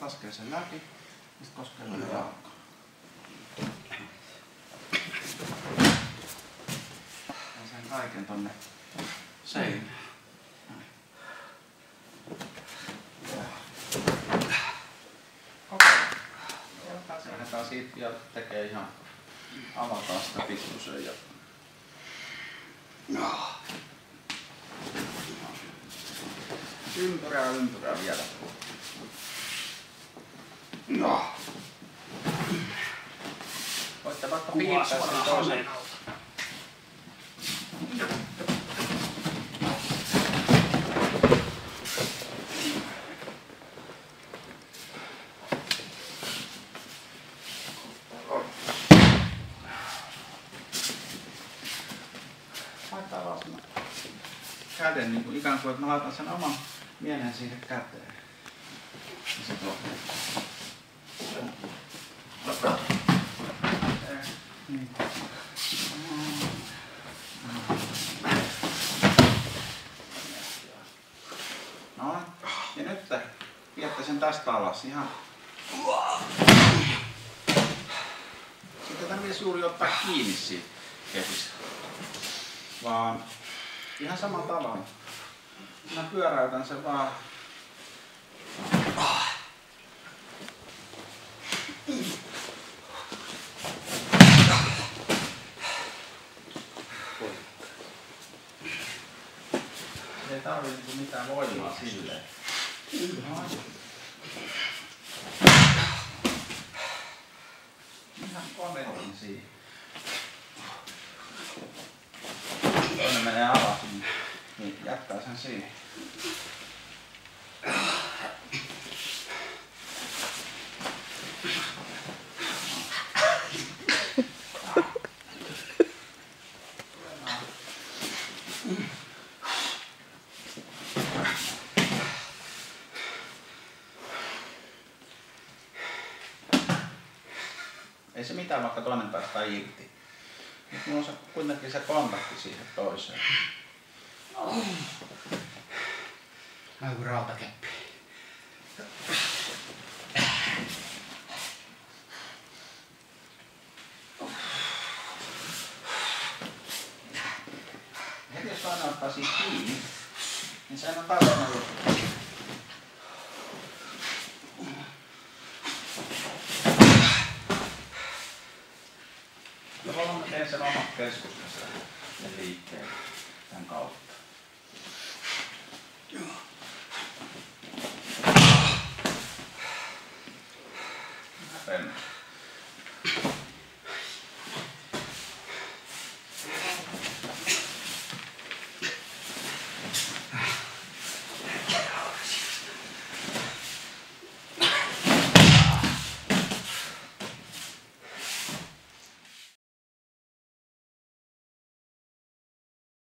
laskee sen läpi ja sitten koskee vielä jalkaa. Ja sen kaiken tonne seinään. Lähdetään siitä ja tekee ihan avataan sitä pikkusen ja ympyrää vielä. Voitte vaikka piirtää sen toisen. Laittaa vaan sen käden niin kuin ikään kuin, että mä laitan sen oman mielen siihen käteen. Ja se tuo. Niin. No, ja nyt viette sen tästä alas ihan. Sitten tarvitsisi juuri ottaa kiinni siitä kepistä. Vaan ihan samalla tavalla. Mä pyöräytän sen vaan. Ei tarvitse mitään voimaa silleen. Ihan konetin siihen. Toinen menee alas, niin jättää sen siihen. Ei se mitään, vaikka toinen päästään irti. Nyt mulla on kuitenkin se kontakti siihen toiseen. Ai kun rautakeppi. Heti jos toinen ottaa siitä kiinni, niin sehän on taas sama juttu. Tavallaan mä teen sen omat keskustassa ja liikkeen tämän kautta. Mä